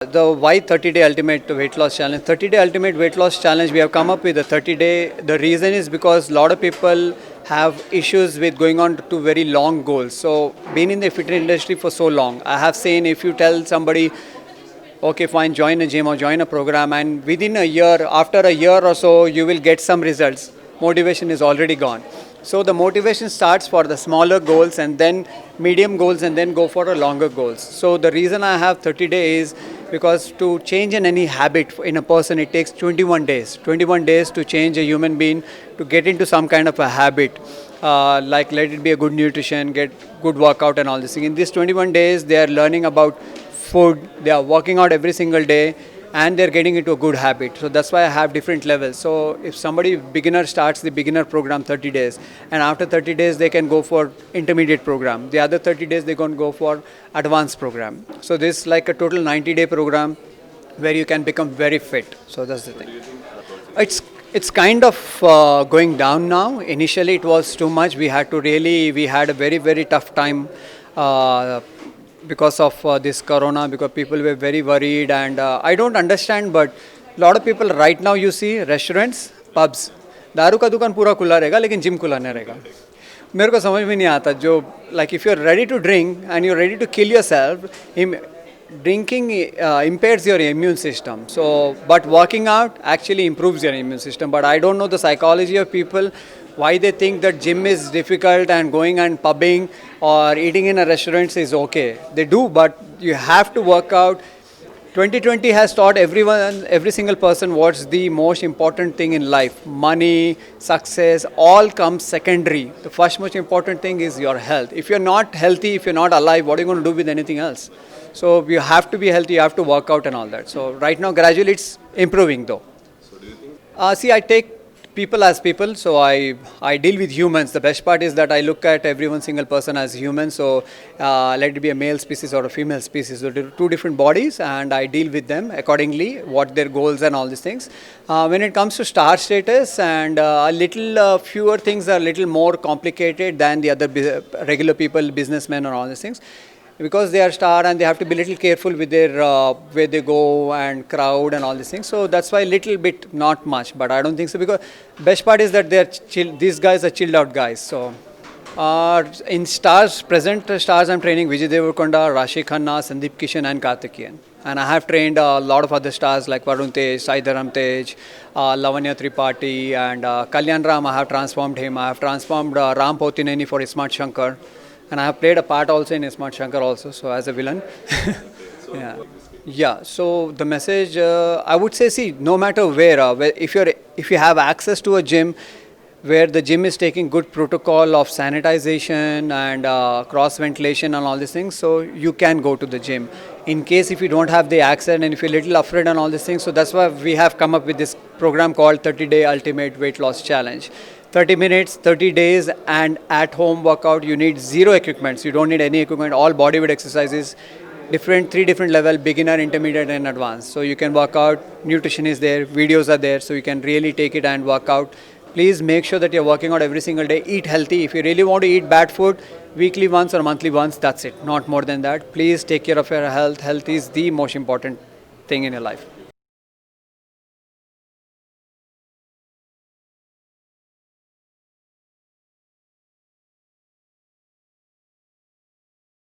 The why 30-day ultimate weight loss challenge. 30-day ultimate weight loss challenge, we have come up with a 30-day. The reason is because a lot of people have issues with going on to very long goals. So being in the fitness industry for so long, I have seen if you tell somebody, okay, fine, join a gym or join a program, and within a year, after a year or so, you will get some results. Motivation is already gone. So the motivation starts for the smaller goals and then medium goals and then go for the longer goals. So the reason I have 30 days because to change in any habit in a person, it takes 21 days. 21 days to change a human being to get into some kind of a habit. Like let it be a good nutrition, get good workout and all this thing. In these 21 days, they are learning about food, they are working out every single day, and they're getting into a good habit. So that's why I have different levels. So if somebody beginner starts the beginner program 30 days, and after 30 days they can go for intermediate program. The other 30 days they can go for advanced program. So this is like a total 90-day program where you can become very fit. So that's the thing. It's kind of going down now. Initially it was too much. We had a very tough time. Because of this corona, because people were very worried, and I don't understand, but a lot of people right now you see restaurants, pubs, दारू का दुकान पूरा खुला रहेगा लेकिन gym खुला नहीं रहेगा. मेरे को समझ में नहीं आता जो like if you're ready to drink and you're ready to kill yourself, drinking impairs your immune system. So but working out actually improves your immune system. But I don't know the psychology of people, why they think that gym is difficult and going and pubbing or eating in a restaurant is okay. They do, but you have to work out. 2020 has taught everyone, every single person, what's the most important thing in life. Money, success, all comes secondary. The first most important thing is your health. If you're not healthy, if you're not alive, what are you going to do with anything else? So you have to be healthy, you have to work out and all that. So right now, gradually it's improving though. See, I take people as people, so I deal with humans. The best part is that I look at every single person as human. So let it be a male species or a female species, so two different bodies, and I deal with them accordingly, what their goals and all these things. When it comes to star status, and a little fewer things are a little more complicated than the other regular people, businessmen and all these things. Because they are star and they have to be little careful with their where they go and crowd and all these things. So that's why little bit, not much, but I don't think so, because best part is that they are chill. These guys are chilled out guys. So in stars, present stars, I'm training Vijay Deverakonda, Rashi Khanna, Sandeep Kishan and Karthikeyan. And I have trained a lot of other stars like Varun Tej, Saidaram Tej, Lavanya Tripathi, and Kalyan Ram. I have transformed him. I have transformed Ram Potineni for Smart Shankar. And I have played a part also in Smart Shankar also, so as a villain. Yeah. So the message, I would say, see, no matter where if you have access to a gym where the gym is taking good protocol of sanitization and cross ventilation and all these things, so you can go to the gym. In case if you don't have the access and if you're a little afraid and all these things, so that's why we have come up with this program called 30-day Ultimate Weight Loss Challenge. 30 minutes, 30 days, and at home workout. You need zero equipment. You don't need any equipment. All bodyweight exercises, three different level, beginner, intermediate, and advanced. So you can work out. Nutrition is there. Videos are there. So you can really take it and work out. Please make sure that you're working out every single day. Eat healthy. If you really want to eat bad food, weekly once or monthly once, that's it. Not more than that. Please take care of your health. Health is the most important thing in your life.